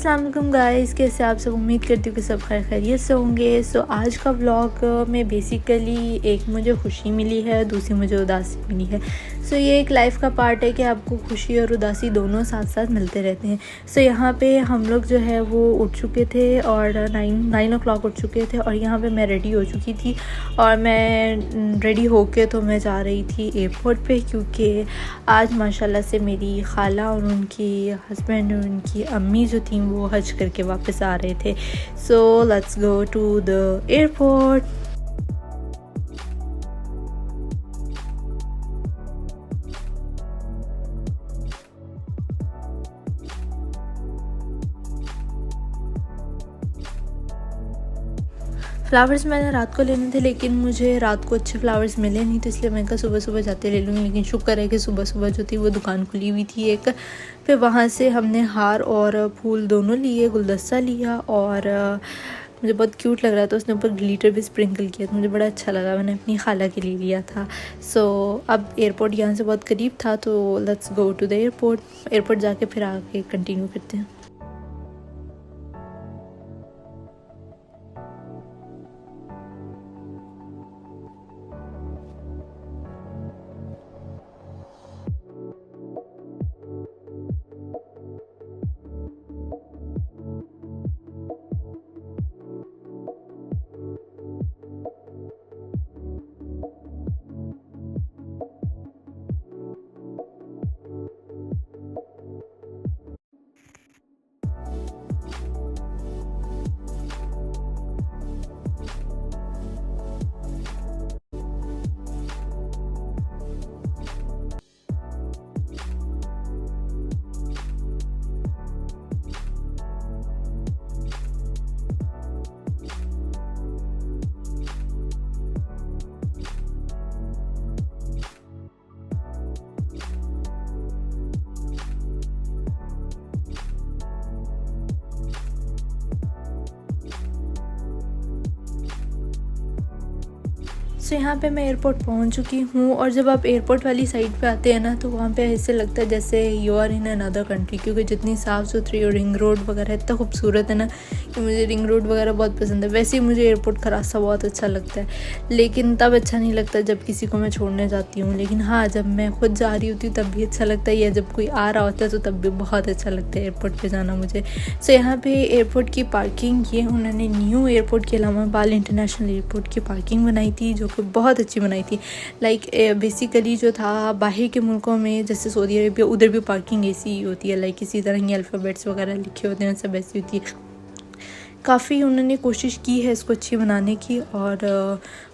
अस्सलाम वालेकुम गाइस, कैसे आप सब। उम्मीद करती हूँ कि सब खैरियत से होंगे। सो आज का व्लॉग में बेसिकली एक मुझे खुशी मिली है, दूसरी मुझे उदासी मिली है। सो ये एक लाइफ का पार्ट है कि आपको खुशी और उदासी दोनों साथ साथ मिलते रहते हैं। सो यहाँ पे हम लोग जो है वो उठ चुके थे और 9 o'clock उठ चुके थे और यहाँ पे मैं रेडी हो चुकी थी और मैं रेडी होके तो मैं जा रही थी एयरपोर्ट पे, क्योंकि आज माशाल्लाह से मेरी खाला और उनकी हस्बैंड और उनकी अम्मी जो थी वो हज करके वापस आ रहे थे। So let's go to the airport. Flowers मैंने रात को लेने थे, लेकिन मुझे रात को अच्छे फ्लावर्स मिले नहीं, तो इसलिए मैंने कहा सुबह सुबह जाते ले लूँगी। लेकिन शुक्र है कि सुबह सुबह जो थी वो दुकान खुली हुई थी एक। फिर वहाँ से हमने हार और फूल दोनों लिए, गुलदस्ता लिया और मुझे बहुत क्यूट लग रहा था, उसने ऊपर ग्लिटर भी स्प्रिंकल किया तो मुझे बड़ा अच्छा लगा। मैंने अपनी खाला के लिए लिया था। सो अब एयरपोर्ट यहाँ से बहुत करीब था, तो let's go to the airport. Airport जाके फिर आगे कंटिन्यू करते हैं। सो यहाँ पे मैं एयरपोर्ट पहुँच चुकी हूँ और जब आप एयरपोर्ट वाली साइड पे आते हैं ना, तो वहाँ पे ऐसे लगता है जैसे you are in another country, क्योंकि जितनी साफ़ सुथरी और रिंग रोड वगैरह इतना खूबसूरत है ना कि मुझे रिंग रोड वगैरह बहुत पसंद है। वैसे ही मुझे एयरपोर्ट का रास्ता बहुत अच्छा लगता है, लेकिन तब अच्छा नहीं लगता जब किसी को मैं छोड़ने जाती हूँ। लेकिन हाँ, जब मैं खुद जा रही होती हूँ तब भी अच्छा लगता है, या जब कोई आ रहा होता है तो तब भी बहुत अच्छा लगता है एयरपोर्ट पर जाना मुझे। सो यहाँ पर एयरपोर्ट की पार्किंग, ये उन्होंने न्यू एयरपोर्ट के इस्लामाबाद इंटरनेशनल एयरपोर्ट की पार्किंग बनाई थी, जो कि बहुत अच्छी बनाई थी। लाइक बेसिकली जो था बाहर के मुल्कों में जैसे सऊदी अरेबिया, उधर भी पार्किंग ऐसी होती है, लाइक इसी तरह ही अल्फ़ाबेट्स वगैरह लिखे होते हैं, सब ऐसी होती है। काफ़ी उन्होंने कोशिश की है इसको अच्छी बनाने की, और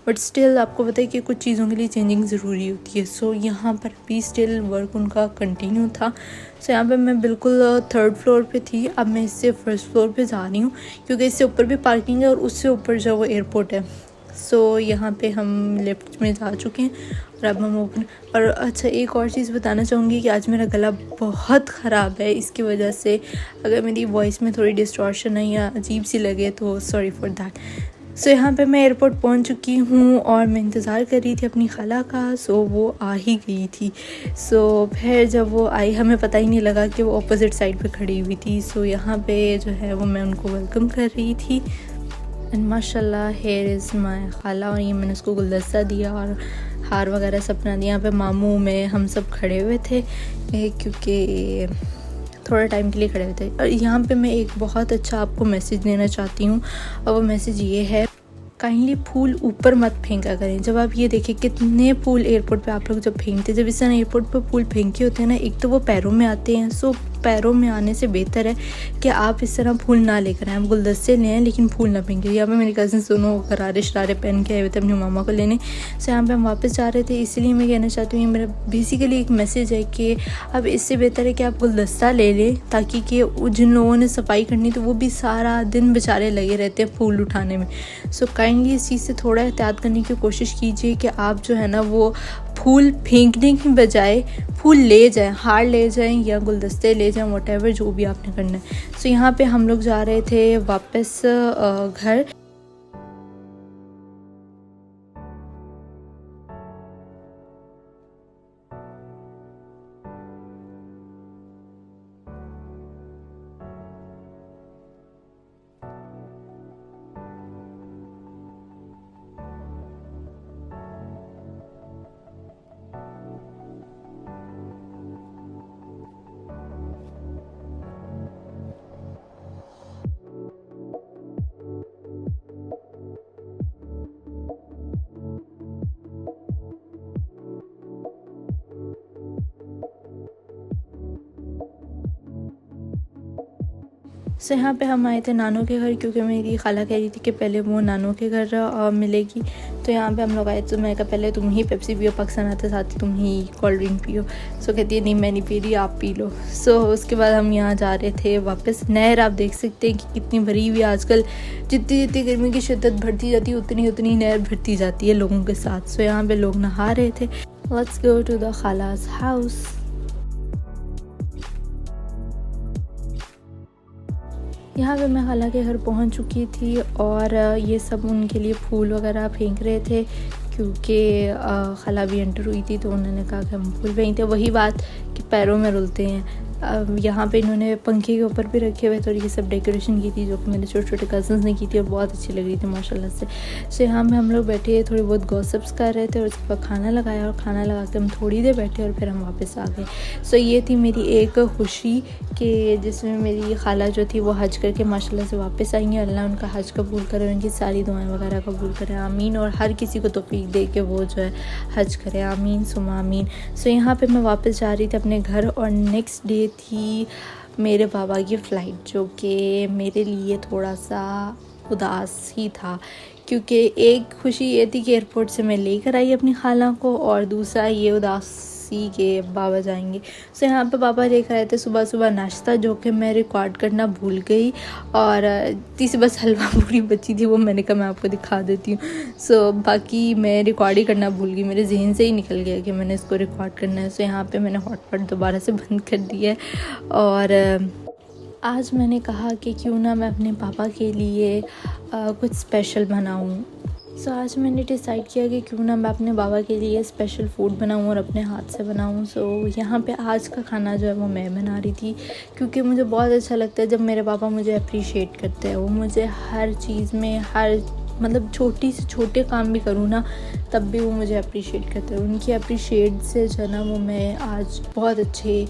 बट स्टिल आपको पता है कि कुछ चीज़ों के लिए चेंजिंग ज़रूरी होती है। सो यहाँ पर भी स्टिल वर्क उनका कंटिन्यू था। सो यहाँ पे मैं बिल्कुल 3rd फ्लोर पे थी। अब मैं इससे 1st फ्लोर पे जा रही हूँ, क्योंकि इससे ऊपर भी पार्किंग है और उससे ऊपर जो वो एयरपोर्ट है। सो यहाँ पे हम लिफ्ट में जा चुके हैं और अब हम ओपन। और अच्छा, एक और चीज़ बताना चाहूँगी कि आज मेरा गला बहुत ख़राब है, इसकी वजह से अगर मेरी वॉइस में थोड़ी डिस्टॉर्शन है या अजीब सी लगे तो सॉरी फॉर दैट। सो यहाँ पे मैं एयरपोर्ट पहुँच चुकी हूँ और मैं इंतज़ार कर रही थी अपनी खाला का। सो वो आ ही गई थी। सो फिर जब वो आई, हमें पता ही नहीं लगा कि वो अपोजिट साइड पे खड़ी हुई थी। सो यहाँ पे जो है वो मैं उनको वेलकम कर रही थी। एंड माशाल्लाह हेयर इज़ माय खाला, और ये मैंने उसको गुलदस्ता दिया और हार वगैरह सब बना दिया। यहाँ पे मामू में हम सब खड़े हुए थे, क्योंकि थोड़ा टाइम के लिए खड़े हुए थे। और यहाँ पे मैं एक बहुत अच्छा आपको मैसेज देना चाहती हूँ, और वो मैसेज ये है, काइंडली फूल ऊपर मत फेंका करें। जब आप ये देखें कितने फूल एयरपोर्ट पे आप लोग जब फेंकते, जब इस तरह एयरपोर्ट पे फूल फेंके होते हैं ना, एक तो वो पैरों में आते हैं। सो पैरों में आने से बेहतर है कि आप इस तरह फूल ना लेकर आएँ, आप गुलदस्ते लें लेकिन फूल ना फेंकें। यहाँ पे मेरी कज़न दोनों गरारे शरारे पहन के आए हुए थे अपनी मामा को लेने। सो यहाँ पे हम वापस जा रहे थे, इसलिए मैं कहना चाहती हूँ, ये मेरा बेसिकली एक मैसेज है कि अब इससे बेहतर है कि आप गुलदस्ता ले लें, ताकि कि जिन लोगों ने सफाई करनी तो वो भी सारा दिन बेचारे लगे रहते हैं फूल उठाने में। सो काइंडली इस चीज़ से थोड़ा एहतियात करने की कोशिश कीजिए कि आप जो है ना वो फूल फेंकने की बजाय फूल ले जाएं, हार ले जाएं या गुलदस्ते ले जाएं, व्हाटएवर जो भी आपने करना है। सो यहाँ पे हम लोग जा रहे थे वापस घर। सो यहाँ पे हम आए थे नानू के घर, क्योंकि मेरी खाला कह रही थी कि पहले वो नानू के घर मिलेगी। तो यहाँ पे हम लोग आए, तो मैं कहा पहले तुम ही पेप्सी पियो, पाकिस्तान आते साथ तुम ही कोल्ड ड्रिंक पियो। सो कहती है नहीं मैं नहीं पी रही, आप पी लो। सो उसके बाद हम यहाँ जा रहे थे वापस। नहर आप देख सकते हैं कि कितनी भरी हुई है आजकल। जितनी जितनी गर्मी की शिद्दत बढ़ती जाती है उतनी उतनी नहर भरती जाती है लोगों के साथ। सो यहाँ पे लोग नहा रहे थे। लेट्स गो टू द खालास हाउस। यहाँ पे मैं खाला के घर पहुँच चुकी थी और ये सब उनके लिए फूल वगैरह फेंक रहे थे, क्योंकि खाला भी एंटर हुई थी तो उन्होंने कहा कि हम फूल फेंकते हैं। वही बात कि पैरों में रुलते हैं। यहाँ पे इन्होंने पंखे के ऊपर भी रखे हुए थे और ये सब डेकोरेशन की थी जो कि मेरे छोटे छोटे कज़न्स ने की थी और बहुत अच्छी लग रही थी माशाल्लाह से। सो यहाँ पे हम लोग बैठे थोड़ी बहुत गॉसिप्स कर रहे थे और उसके बाद खाना लगाया और खाना लगा के हम थोड़ी देर बैठे और फिर हम वापस आ गए। सो ये थी मेरी एक खुशी कि जिसमें मेरी खाला जो थी वो हज करके माशाल्लाह से वापस आई हैं। अल्लाह उनका हज कबूल करे, उनकी सारी दुआएं वगैरह कबूल करे, आमीन। और हर किसी को तौफीक दे के वो जो है हज करे, आमीन सुमा आमीन। सो यहाँ पे मैं वापस जा रही थी अपने घर और नेक्स्ट डे थी मेरे बाबा की फ़्लाइट, जो कि मेरे लिए थोड़ा सा उदास ही था, क्योंकि एक खुशी ये थी कि एयरपोर्ट से मैं लेकर आई अपनी खाला को और दूसरा ये उदासी के बाबा जाएंगे। सो यहाँ पे पापा लेकर आए थे सुबह सुबह नाश्ता, जो कि मैं रिकॉर्ड करना भूल गई और तीसरी बस हलवा पूरी बची थी, वो मैंने कहा मैं आपको दिखा देती हूँ। सो बाकी मैं रिकॉर्ड ही करना भूल गई, मेरे जहन से ही निकल गया कि मैंने इसको रिकॉर्ड करना है। सो यहाँ पे मैंने हॉटपॉट दोबारा से बंद कर दिया है और आज मैंने कहा कि क्यों ना मैं अपने पापा के लिए कुछ स्पेशल बनाऊँ। सो आज मैंने डिसाइड किया कि क्यों ना मैं अपने बाबा के लिए स्पेशल फूड बनाऊं और अपने हाथ से बनाऊं। सो यहाँ पे आज का खाना जो है वो मैं बना रही थी, क्योंकि मुझे बहुत अच्छा लगता है जब मेरे पापा मुझे अप्रिशिएट करते हैं। वो मुझे हर चीज़ में, हर मतलब छोटी से छोटे काम भी करूँ ना तब भी वो मुझे अप्रिशिएट करते हैं। उनकी अप्रिशिएट से जो है ना वो मैं आज बहुत अच्छे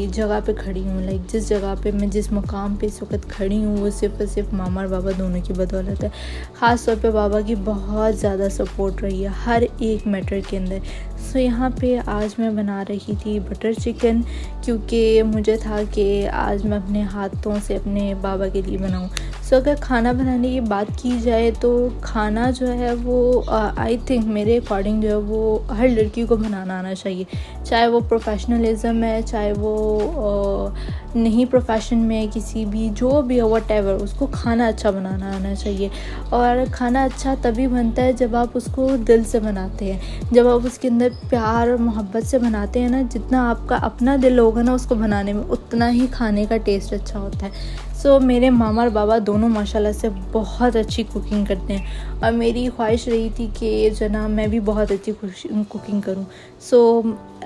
जगह पे खड़ी हूँ। लाइक जिस जगह पे मैं, जिस मकाम पे इस वक्त खड़ी हूँ वो सिर्फ़ और सिर्फ मामा और बाबा दोनों की बदौलत है। ख़ास तौर पे बाबा की बहुत ज़्यादा सपोर्ट रही है हर एक मैटर के अंदर। सो यहाँ पे आज मैं बना रही थी बटर चिकन, क्योंकि मुझे था कि आज मैं अपने हाथों से अपने बाबा के लिए बनाऊँ। सो अगर खाना बनाने की बात की जाए तो खाना जो है वो आई थिंक मेरे अकॉर्डिंग जो है वो हर लड़की को बनाना आना चाहिए, चाहे वो प्रोफेशनलिज्म है, चाहे वो नहीं प्रोफेशन में किसी भी जो भी हो व्हाटएवर, उसको खाना अच्छा बनाना आना चाहिए। और खाना अच्छा तभी बनता है जब आप उसको दिल से बनाते हैं, जब आप उसके अंदर प्यार और मोहब्बत से बनाते हैं ना। जितना आपका अपना दिल होगा ना उसको बनाने में, उतना ही खाने का टेस्ट अच्छा होता है। सो मेरे मामा और बाबा दोनों माशाल्लाह से बहुत अच्छी कुकिंग करते हैं और मेरी ख्वाहिश रही थी कि जना मैं भी बहुत अच्छी कुकिंग करूं। सो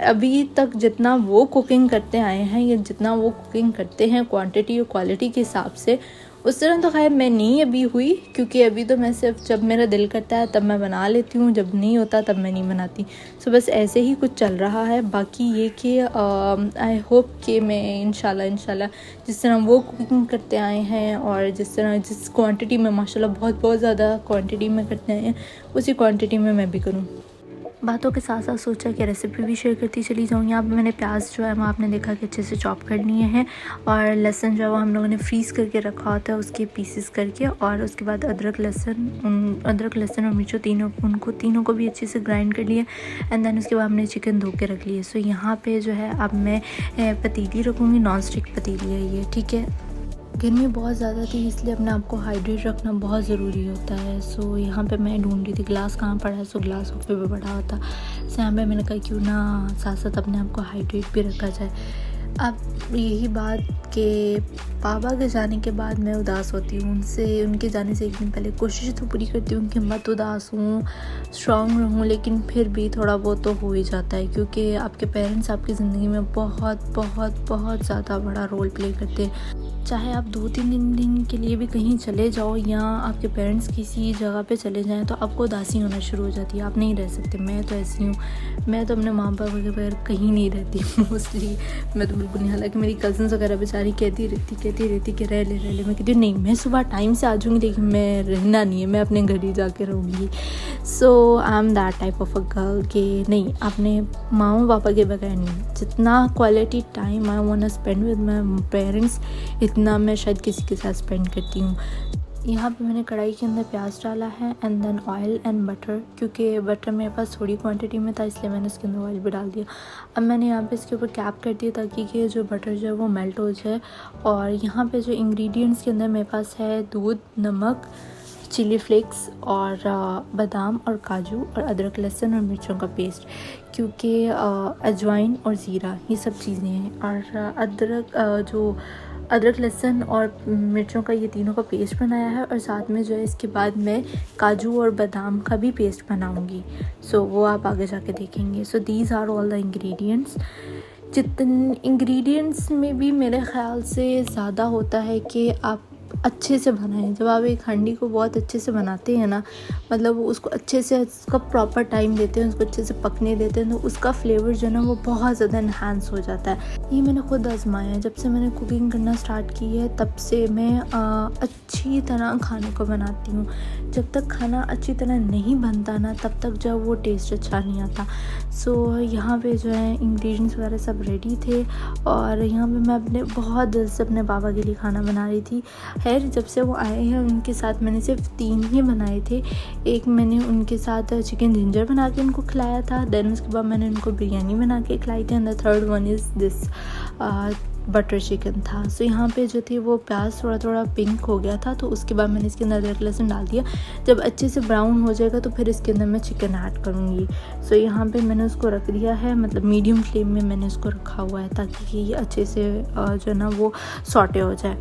अभी तक जितना वो कुकिंग करते आए हैं या जितना वो कुकिंग करते हैं क्वांटिटी और क्वालिटी के हिसाब से, उस तरह तो खैर मैं नहीं अभी हुई, क्योंकि अभी तो मैं सिर्फ जब मेरा दिल करता है तब मैं बना लेती हूँ, जब नहीं होता तब मैं नहीं बनाती। सो बस ऐसे ही कुछ चल रहा है। बाकी ये कि आई होप कि मैं इंशाल्लाह जिस तरह वो कुकिंग करते आए हैं और जिस क्वांटिटी में माशाल्लाह बहुत ज़्यादा क्वांटिटी में करते आए हैं, उसी क्वांटिटी में मैं भी करूँ। बातों के साथ साथ सोचा कि रेसिपी भी शेयर करती चली जाऊँ। यहाँ पे मैंने प्याज जो है वो आपने देखा कि अच्छे से चॉप कर लिए हैं और लहसुन जो है वो हम लोगों ने फ्रीज़ करके रखा होता है उसके पीसेस करके, और उसके बाद अदरक लहसुन और मिर्च तीनों को भी अच्छे से ग्राइंड कर लिया एंड देन उसके बाद हमने चिकन धो के रख लिया। सो यहाँ पे जो है अब मैं पतीली रखूँगी, नॉन स्टिक पतीली है ये, ठीक है। गर्मी बहुत ज़्यादा थी इसलिए अपने आप को हाइड्रेट रखना बहुत ज़रूरी होता है। सो यहाँ पे मैं ढूंढ रही थी ग्लास कहाँ पड़ा है, सो ग्लास सोफे पे पड़ा होता। सो यहाँ पे मैंने कहा क्यों ना साथ साथ अपने आप को हाइड्रेट भी रखा जाए। अब यही बात कि पापा के जाने के बाद मैं उदास होती हूँ, उनके जाने से एक दिन पहले कोशिश तो पूरी करती हूँ कि मत उदास हूँ, स्ट्रॉन्ग रहूँ, लेकिन फिर भी थोड़ा बहुत तो हो ही जाता है, क्योंकि आपके पेरेंट्स आपकी ज़िंदगी में बहुत ज़्यादा बड़ा रोल प्ले करते हैं। चाहे आप 2-3 दिन के लिए भी कहीं चले जाओ या आपके पेरेंट्स किसी जगह पे चले जाएं तो आपको उदासी होना शुरू हो जाती है, आप नहीं रह सकते। मैं तो ऐसी हूँ, मैं तो अपने माँ बाप के बगैर कहीं नहीं रहती मोस्टली, मैं तो बिल्कुल नहीं। हालांकि मेरी कज़न्स वगैरह बेचारी कहती रहती कि रह ले। मैं कहती हूँ नहीं, मैं सुबह टाइम से आ जाऊँगी, लेकिन मैं रहना नहीं है, मैं अपने घर ही जाके रहूँगी। So I am that type of a girl कि नहीं, अपने मामा पापा के बगैर नहीं। जितना quality time I want to spend with my parents, इतनी जितना मैं शायद किसी के साथ स्पेंड करती हूँ। यहाँ पे मैंने कढ़ाई के अंदर प्याज डाला है and then oil and butter, क्योंकि बटर मेरे पास थोड़ी क्वांटिटी में था इसलिए मैंने इसके अंदर ऑयल भी डाल दिया। अब मैंने यहाँ पे इसके ऊपर कैप कर दिया ताकि कि जो बटर जो है वो मेल्ट हो जाए। और यहाँ पे जो इंग्रेडिएंट्स के अंदर मेरे पास है दूध, नमक, चिली फ्लेक्स और बादाम और काजू और अदरक, लहसुन और मिर्चों का पेस्ट, क्योंकि अजवाइन और ज़ीरा ये सब चीज़ें हैं। और अदरक लहसुन और मिर्चों का ये तीनों का पेस्ट बनाया है। और साथ में जो है इसके बाद मैं काजू और बादाम का भी पेस्ट बनाऊंगी। सो वो आप आगे जाके देखेंगे। So these are all the ingredients. जितने इंग्रेडिएंट्स में भी मेरे ख़्याल से ज़्यादा होता है कि आप अच्छे से बनाएं। जब आप एक हांडी को बहुत अच्छे से बनाते हैं ना, मतलब उसको अच्छे से उसका प्रॉपर टाइम देते हैं, उसको अच्छे से पकने देते हैं, तो उसका फ्लेवर जो है ना वो बहुत ज़्यादा इन्हांस हो जाता है। ये मैंने खुद आजमाया है। जब से मैंने कुकिंग करना स्टार्ट की है तब से मैं अच्छी तरह खाने को बनाती हूँ। जब तक खाना अच्छी तरह नहीं बनता ना तब तक जो वो टेस्ट अच्छा नहीं आता। सो यहाँ पे जो है इंग्रेडिएंट्स वगैरह सब रेडी थे और यहाँ पे मैं अपने बहुत दिल से अपने पापा के लिए खाना बना रही थी। खैर जब से वो आए हैं उनके साथ मैंने सिर्फ 3 ही बनाए थे। एक मैंने उनके साथ चिकन जिंजर बना के उनको खिलाया था, देन उसके बाद मैंने उनको बिरयानी बना के खिलाई थी, and the third one is this butter chicken था। सो यहाँ पे जो थी वो प्याज थोड़ा थोड़ा पिंक हो गया था, तो उसके बाद मैंने इसके अंदर अदरक लहसुन डाल दिया। जब अच्छे से ब्राउन हो जाएगा तो फिर इसके अंदर मैं चिकन ऐड करूँगी। सो यहाँ पे मैंने उसको रख दिया है, मतलब मीडियम फ्लेम में मैंने उसको रखा हुआ है ताकि ये अच्छे से जो है ना वो सॉटे हो जाए।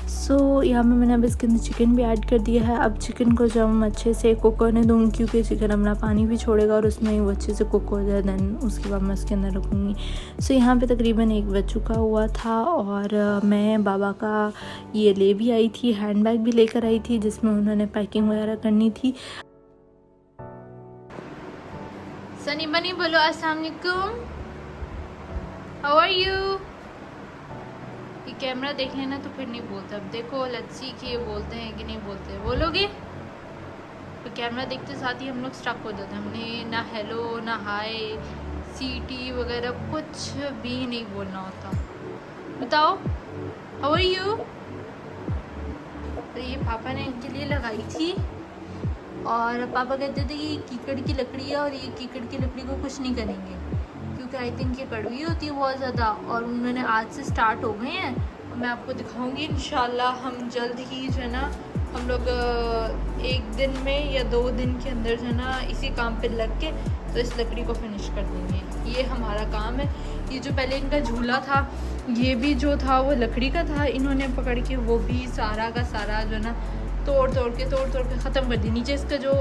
सो यहाँ पे मैंने अब इसके अंदर चिकन भी ऐड कर दिया है। अब चिकन को जब हम अच्छे से कुक होने दूँगी, क्योंकि चिकन अपना पानी भी छोड़ेगा और उसमें वो अच्छे से कुक हो जाए, देन उसके बाद मैं उसके अंदर रखूँगी। सो यहाँ पे तकरीबन 1 बज चुका हुआ था और मैं बाबा का ये ले भी आई थी, हैंड बैग भी लेकर आई थी जिसमें उन्होंने पैकिंग वगैरह करनी थी। सनी बनी बोलो अस्सलाम वालेकुम, हाउ आर यू। ये कैमरा देख लेना तो फिर नहीं बोलता। अब देखो लच्छी कि ये बोलते हैं कि नहीं बोलते, बोलोगे तो कैमरा देखते साथ ही हम लोग स्टक हो जाते हैं। हमने ना हेलो ना हाय सीटी वगैरह कुछ भी नहीं बोलना होता। बताओ हाउ आर यू। तो ये पापा ने इनके लिए लगाई थी और पापा कहते थे कि कीकड़ की लकड़ी है और ये कीकड़ की लकड़ी को कुछ नहीं करेंगे क्योंकि आई थिंक ये कड़वी होती है बहुत ज़्यादा। और उन्होंने आज से स्टार्ट हो गए हैं और मैं आपको दिखाऊंगी इंशाल्लाह। हम जल्द ही जो है ना हम लोग 1 दिन में या 2 दिन के अंदर जो है ना इसी काम पे लग के तो इस लकड़ी को फिनिश कर देंगे। ये हमारा काम है। ये जो पहले इनका झूला था ये भी जो था वो लकड़ी का था, इन्होंने पकड़ के वो भी सारा का सारा जो है ना तोड़ तोड़ के ख़त्म कर दी। नीचे इसका जो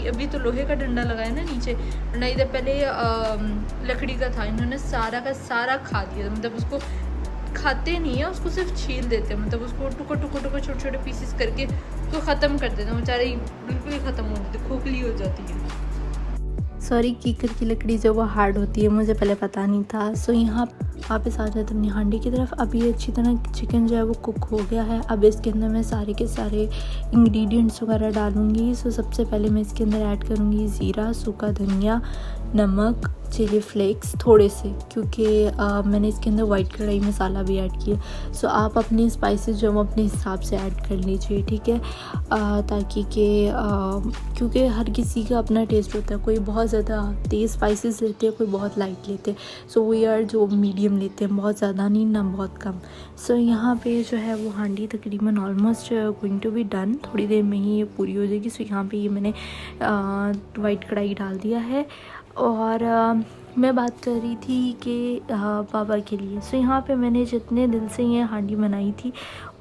अभी तो लोहे का डंडा लगा है ना नीचे, डंडा इधर पहले लकड़ी का था, इन्होंने सारा का सारा खा दिया। मतलब उसको खाते नहीं है, उसको सिर्फ छील देते हैं, मतलब उसको टुकड़े छोटे छोटे पीसेस करके उसको ख़त्म कर देते हैं। बेचारे बिल्कुल ही ख़त्म हो जाती है, खोखली हो जाती है। सॉरी, कीकर की लकड़ी जो वो हार्ड होती है, मुझे पहले पता नहीं था। सो यहाँ वापस आ जाते अपनी हांडी की तरफ। अब ये अच्छी तरह चिकन जो है वो कुक हो गया है। अब इसके अंदर मैं सारे के सारे इंग्रेडिएंट्स वगैरह डालूँगी। सो सबसे पहले मैं इसके अंदर ऐड करूँगी ज़ीरा, सूखा धनिया, नमक, चिली फ्लेक्स थोड़े से, क्योंकि मैंने इसके अंदर वाइट कढ़ाई मसाला भी ऐड किया। सो आप अपने स्पाइसेस जो वो अपने हिसाब से ऐड कर लीजिए, ठीक है, ताकि कि क्योंकि हर किसी का अपना टेस्ट होता है। कोई बहुत ज़्यादा तेज़ स्पाइसेस लेते हैं, कोई बहुत लाइट लेते हैं। सो वी आर जो मीडियम लेते हैं, बहुत ज़्यादा नहीं ना बहुत कम। सो यहाँ पे जो है वो हांडी तकरीबन almost going to be done, थोड़ी देर में ही ये पूरी हो जाएगी। सो यहाँ पे ये मैंने वाइट कढ़ाई डाल दिया है और मैं बात कर रही थी कि पापा के लिए। सो यहाँ पे मैंने जितने दिल से ये हांडी बनाई थी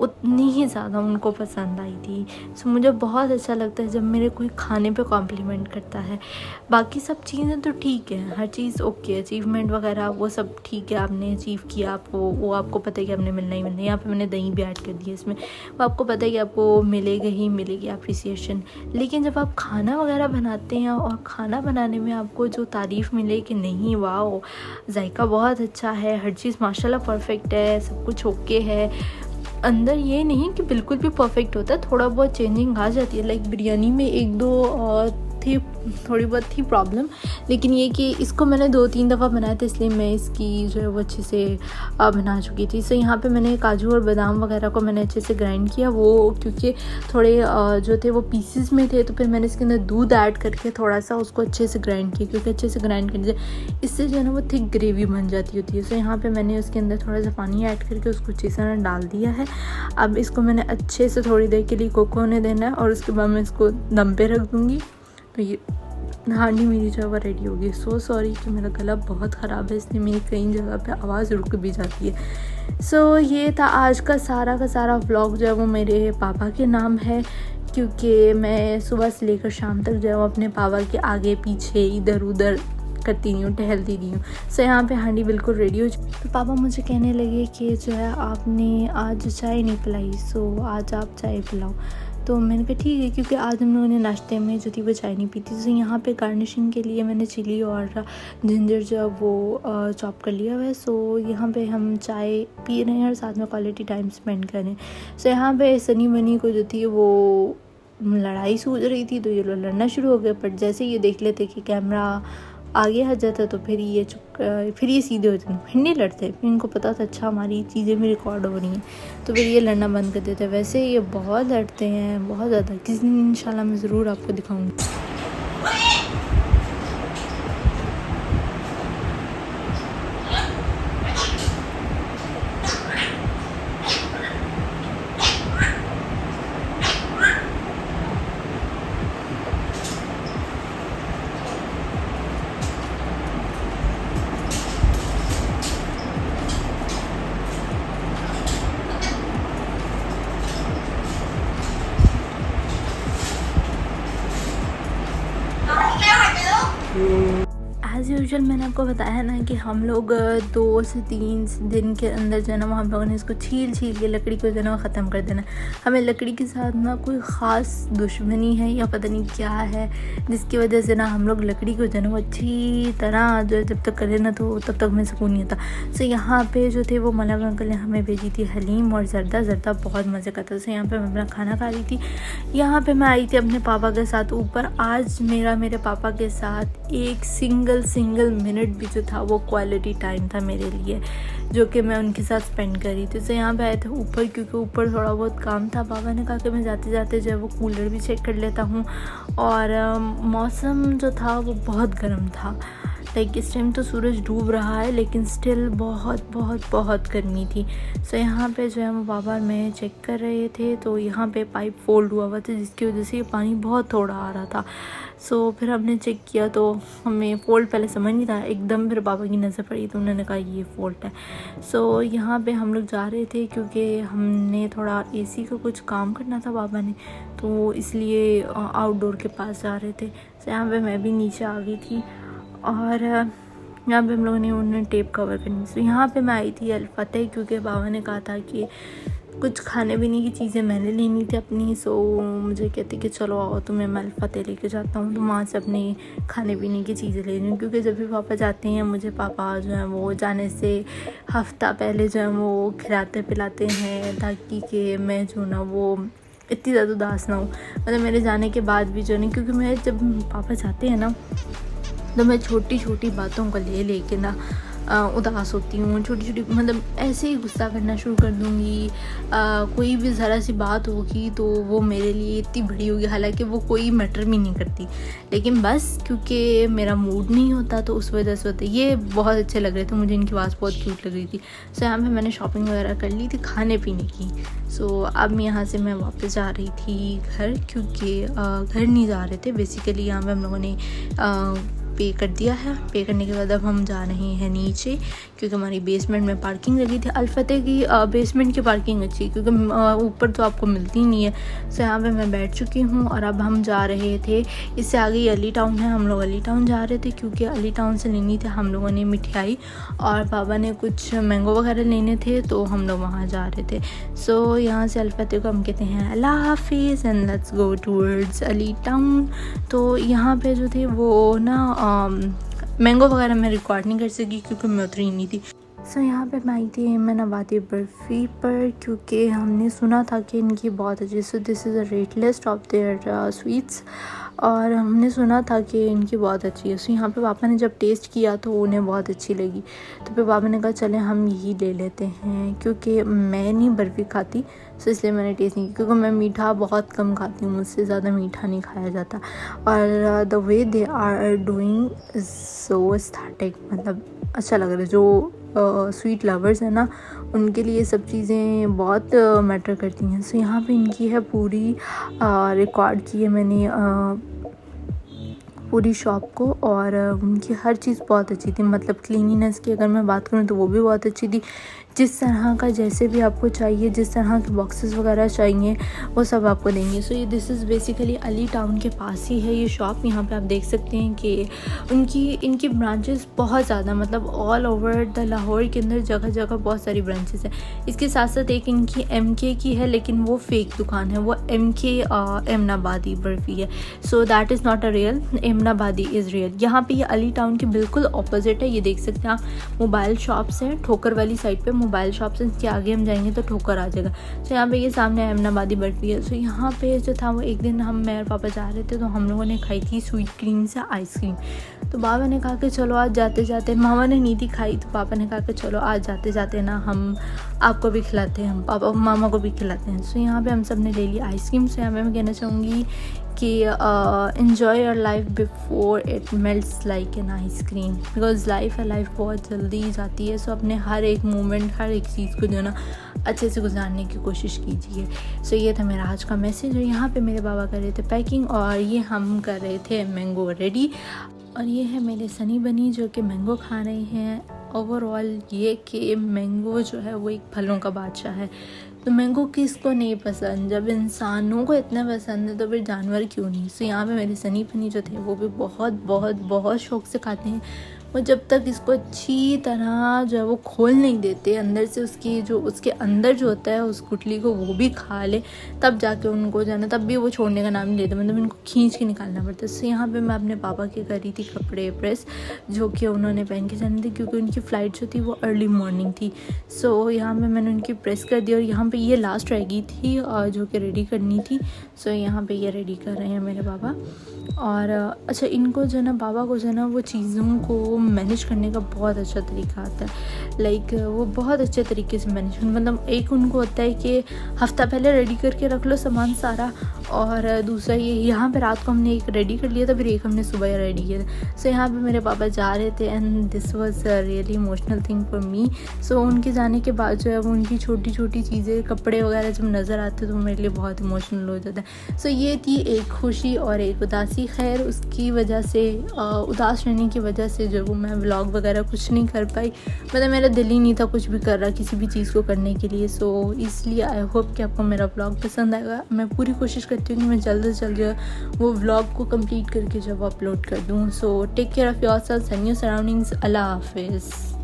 उतनी ही ज़्यादा उनको पसंद आई थी। सो मुझे बहुत अच्छा लगता है जब मेरे कोई खाने पे कॉम्प्लीमेंट करता है। बाकी सब चीज़ें तो ठीक है, हर चीज़ ओके, अचीवमेंट वगैरह वो सब ठीक है, आपने अचीव किया, आपको वो आपको पता है कि आपने मिलना ही मिलना है। यहाँ पे मैंने दही भी ऐड कर दिया इसमें, वो आपको पता है कि आपको मिलेगा ही मिलेगी अप्रिसिएशन। लेकिन जब आप खाना वगैरह बनाते हैं और खाना बनाने में आपको जो तारीफ़ मिले कि नहीं वाओ जायका बहुत अच्छा है, हर चीज़ माशाल्लाह परफेक्ट है, सब कुछ ओके है, अंदर ये नहीं कि बिल्कुल भी परफेक्ट होता है, थोड़ा बहुत चेंजिंग आ जाती है। लाइक बिरयानी में 1-2 थे थोड़ी बहुत थी प्रॉब्लम, लेकिन ये कि इसको मैंने 2-3 दफ़ा बनाया था, इसलिए मैं इसकी जो है वो अच्छे से बना चुकी थी। सो यहाँ पे मैंने काजू और बादाम वगैरह को मैंने अच्छे से ग्राइंड किया, वो क्योंकि थोड़े जो थे वो पीसेस में थे, तो फिर मैंने इसके अंदर दूध ऐड करके थोड़ा सा उसको अच्छे से ग्राइंड किया, क्योंकि अच्छे से ग्राइंड करने से इससे जो है ना वो थिक ग्रेवी बन जाती होती है। सो यहाँ पर मैंने उसके अंदर थोड़ा सा पानी ऐड करके उसको अच्छे से डाल दिया है। अब इसको मैंने अच्छे से थोड़ी देर के लिए कुक होने देना है और उसके बाद मैं इसको दम पे रख दूँगी। तो ये हांडी मेरी जो है वो रेडी होगी। सो सॉरी कि मेरा गला बहुत ख़राब है, इसलिए मेरी कई जगह पे आवाज़ रुक भी जाती है। सो ये था आज का सारा व्लॉग जो है वो मेरे पापा के नाम है, क्योंकि मैं सुबह से लेकर शाम तक जो है वो अपने पापा के आगे पीछे इधर उधर करती नहीं हूँ, टहलती नहीं हूँ। सो यहाँ पे हांडी बिल्कुल रेडी हो चुकी। तो पापा मुझे कहने लगे कि जो है आपने आज चाय नहीं पिलाई, सो आज आप चाय पिलाओ। तो मैंने कहा ठीक है, क्योंकि आज हम लोगों ने नाश्ते में जो थी वो चाय नहीं पी थी। तो यहाँ पे गार्निशिंग के लिए मैंने चिली और जिंजर जो है वो चॉप कर लिया हुआ है। सो यहाँ पे हम चाय पी रहे हैं और साथ में क्वालिटी टाइम स्पेंड कर रहे हैं। सो यहाँ पे सनी बनी को जो थी वो लड़ाई सूझ रही थी, तो ये लोग लड़ना शुरू हो गए। बट जैसे ये देख लेते कि कैमरा आगे हट जाता तो फिर ये सीधे हो जाते, फिर नहीं लड़ते। फिर इनको पता था अच्छा हमारी चीज़ें भी रिकॉर्ड हो रही हैं, तो फिर ये लड़ना बंद कर देते। वैसे ये बहुत लड़ते हैं, बहुत ज़्यादा। किसी दिन इंशाल्लाह मैं ज़रूर आपको दिखाऊंगी। एज़ यूजुअल मैंने आपको बताया ना कि हम लोग 2 से 3 दिन के अंदर जो है ना वो हम लोगों ने इसको छील के लकड़ी को जो है ना ख़त्म कर देना। हमें लकड़ी के साथ ना कोई ख़ास दुश्मनी है या पता नहीं क्या है, जिसकी वजह से ना हम लोग लकड़ी को जो है ना वो अच्छी तरह जो है जब तक करें ना तो तब तक हमें सुकून नहीं आता। सो यहाँ पे जो थे वो मलक अंकल ने हमें भेजी थी हलीम और जर्दा बहुत मज़े का था। सो यहाँ पर मैं अपना खाना खा रही थी। यहाँ पर मैं आई थी अपने पापा के साथ ऊपर। आज मेरे पापा के साथ एक सिंगल मिनट भी जो था वो क्वालिटी टाइम था मेरे लिए, जो कि मैं उनके साथ स्पेंड कर रही थी। तो यहाँ पे आए थे ऊपर, क्योंकि ऊपर थोड़ा बहुत काम था। पापा ने कहा कि मैं जाते जाते जो है वो कूलर भी चेक कर लेता हूँ। और मौसम जो था वो बहुत गर्म था। लाइक इस टाइम तो सूरज डूब रहा है, लेकिन स्टिल बहुत गर्मी थी। सो यहाँ पे जो है वो पापा मैं चेक कर रहे थे, तो यहाँ पे पाइप फोल्ड हुआ था, जिसकी वजह से ये पानी बहुत थोड़ा आ रहा था। सो फिर हमने चेक किया तो हमें फ़ॉल्ट पहले समझ नहीं था, एकदम फिर पापा की नज़र पड़ी तो उन्होंने कहा ये फ़ॉल्ट है। सो यहाँ पे हम लोग जा रहे थे, क्योंकि हमने थोड़ा एसी का कुछ काम करना था पापा ने, तो इसलिए आउटडोर के पास जा रहे थे। सो यहाँ पे मैं भी नीचे आ गई थी और यहाँ पे हम लोगों ने उन्होंने टेप कवर करनी। सो यहाँ पे मैं आई थी अल-फतेह, क्योंकि बाबा ने कहा था कि कुछ खाने पीने की चीज़ें मैंने लेनी थी अपनी। सो मुझे कहते कि चलो आओ तुम्हें मैं अल-फतेह लेके जाता हूँ। तो वहाँ से अपनी खाने पीने की चीज़ें ले रही हूँ, क्योंकि जब भी पापा जाते हैं मुझे पापा जो है वो जाने से हफ्ता पहले जो है वो खिलाते पिलाते हैं, ताकि कि मैं जो ना वो इतनी ज़्यादा उदास ना हूँ। मतलब मेरे जाने के बाद भी जो नहीं, क्योंकि मैं जब पापा जाते हैं ना तो मैं छोटी बातों को लेके ना उदास होती हूँ। छोटी मतलब ऐसे ही गुस्सा करना शुरू कर दूँगी। कोई भी ज़रा सी बात होगी तो वो मेरे लिए इतनी बड़ी होगी, हालांकि वो कोई मैटर भी नहीं करती, लेकिन बस क्योंकि मेरा मूड नहीं होता तो उस वजह से होता है। ये बहुत अच्छे लग रहे थे मुझे, इनकी आवाज़ बहुत क्यूट लग रही थी। सो यहाँ पे मैंने शॉपिंग वगैरह कर ली थी खाने पीने की। सो अब यहाँ से मैं वापस जा रही थी घर, क्योंकि घर नहीं जा रहे थे बेसिकली। यहाँ पर हम लोगों ने पे कर दिया है। पे करने के बाद अब हम जा रहे हैं नीचे, क्योंकि हमारी बेसमेंट में पार्किंग लगी थी। अल-फतेह की बेसमेंट की पार्किंग अच्छी है, क्योंकि ऊपर तो आपको मिलती नहीं है। सो यहाँ पे मैं बैठ चुकी हूँ और अब हम जा रहे थे, इससे आगे अली टाउन है, हम लोग अली टाउन जा रहे थे, क्योंकि अली टाउन से लेनी थी हम लोगों ने मिठाई और पापा ने कुछ मैंगो वगैरह लेने थे, तो हम लोग वहाँ जा रहे थे। सो यहाँ से अल-फतेह को हम कहते हैं अल्लाह हाफिज़ and let's go towards Ali town. तो यहाँ पे जो थे वो ना मैंगो वगैरह मैं रिकॉर्ड नहीं कर सकी, क्योंकि मैं उतरी नहीं थी। सो यहाँ पे मैं आई थी एमनाबादी बर्फ़ी पर, क्योंकि हमने सुना था कि इनकी बहुत अच्छी, so this is a rate list of their sweets, और हमने सुना था कि इनकी बहुत अच्छी है। सो यहाँ पे पापा ने जब टेस्ट किया तो उन्हें बहुत अच्छी लगी, तो फिर पापा ने कहा चलें हम यही ले लेते हैं, क्योंकि मैं नहीं बर्फ़ी खाती, सो इसलिए मैंने टेस्ट नहीं किया, क्योंकि मैं मीठा बहुत कम खाती हूँ, मुझसे ज़्यादा मीठा नहीं खाया जाता। और the way they are doing so aesthetic, मतलब अच्छा लग रहा है। जो स्वीट लवर्स है ना, उनके लिए सब चीज़ें बहुत मैटर करती हैं। सो यहाँ पे इनकी है पूरी रिकॉर्ड की है मैंने पूरी शॉप को, और उनकी हर चीज़ बहुत अच्छी थी। मतलब क्लीनिनेस की अगर मैं बात करूँ तो वो भी बहुत अच्छी थी। जिस तरह का जैसे भी आपको चाहिए, जिस तरह के बॉक्सेस वगैरह चाहिए, वो सब आपको देंगे। सो ये this is basically Ali town के पास ही है ये शॉप। यहाँ पे आप देख सकते हैं कि इनकी ब्रांचेस बहुत ज़्यादा, मतलब ऑल ओवर द लाहौर के अंदर जगह जगह बहुत सारी ब्रांचेस हैं। इसके साथ साथ एक इनकी MK की है, लेकिन वो फेक दुकान है, वो MK एमनाबादी बर्फ़ी है। So that is not a real, Emnabadi is real. यहाँ पे ये अली टाउन के बिल्कुल ऑपोजिट है। ये देख सकते हैं आप, मोबाइल शॉप्स हैं ठोकर वाली साइड पे, मोबाइल शॉप से इसके आगे हम जाएंगे तो ठोकर आ जाएगा। तो यहाँ पे ये सामने एमनाबादी बर्फ़ी है। सो यहाँ पे जो था वो एक दिन मैं और पापा जा रहे थे, तो हम लोगों ने खाई थी स्वीट क्रीम से आइसक्रीम। तो बाबा ने कहा कि चलो आज जाते जाते, मामा ने नहीं थी खाई, तो पापा ने कहा कि चलो आज जाते जाते ना हम आपको भी खिलाते हैं, हम पापा मामा को भी खिलाते हैं। सो यहाँ पे हम सब ने ले ली आइसक्रीम। से यहाँ पे मैं कहना चाहूँगी कि enjoy your life before it melts like an ice cream, because life बहुत जल्दी जाती है। सो अपने हर एक मोमेंट, हर एक चीज़ को जो है ना अच्छे से गुजारने की कोशिश कीजिए। सो ये था मेरा आज का मैसेज। और यहाँ पे मेरे बाबा कर रहे थे पैकिंग, और ये हम कर रहे थे मैंगो रेडी। और ये है मेरे सनी बनी जो कि मैंगो खा रहे हैं। ओवरऑल ये कि मैंगो जो है वो एक फलों का बादशाह है। तो मैंगो किसको नहीं पसंद, जब इंसानों को इतना पसंद है तो फिर जानवर क्यों नहीं। सो यहाँ पे मेरे सनी फनी जो थे वो भी बहुत बहुत बहुत शौक से खाते हैं। वो जब तक इसको अच्छी तरह जो है वो खोल नहीं देते अंदर से, उसकी जो उसके अंदर जो होता है उस गुठली को वो भी खा ले, तब जाके उनको जो है ना, तब भी वो छोड़ने का नाम नहीं लेते, मतलब इनको खींच के निकालना पड़ता है। सो यहाँ पे मैं अपने पापा के कर रही थी कपड़े प्रेस, जो कि उन्होंने पहन के जाने थे, क्योंकि उनकी फ़्लाइट जो थी वो अर्ली मॉर्निंग थी। सो यहाँ पे मैंने उनकी प्रेस कर दी, और यहाँ पे ये लास्ट रह गई थी जो कि रेडी करनी थी। सो यहाँ पे ये रेडी कर रहे हैं मेरे बाबा। और अच्छा, इनको जो है ना, बाबा को जो है ना, वो चीज़ों को मैनेज करने का बहुत अच्छा तरीका आता है। लाइक वो बहुत अच्छे तरीके से मैनेज, मतलब एक उनको होता है कि हफ़्ता पहले रेडी करके रख लो सामान सारा, और दूसरा ये यहाँ पे रात को हमने एक रेडी कर लिया था, फिर एक हमने सुबह रेडी किया था। सो यहाँ पे मेरे पापा जा रहे थे, and this was really emotional thing for me. So उनके जाने के बाद जो है वो उनकी छोटी छोटी चीज़ें, कपड़े वगैरह जब नज़र आते तो मेरे लिए बहुत इमोशनल हो जाता है। सो ये थी एक खुशी और एक उदासी। खैर उसकी वजह से, उदास रहने की वजह से जो वो मैं व्लॉग वगैरह कुछ नहीं कर पाई, मतलब मेरा दिल ही नहीं था कुछ भी कर रहा किसी भी चीज़ को करने के लिए। सो इसलिए आई होप कि आपको मेरा व्लॉग पसंद आएगा। मैं पूरी कोशिश करती हूँ कि मैं जल्द से जल्द वो व्लॉग को कंप्लीट करके जब अपलोड कर दूँ। So take care of yourself and your surroundings. अल्लाह हाफिज़।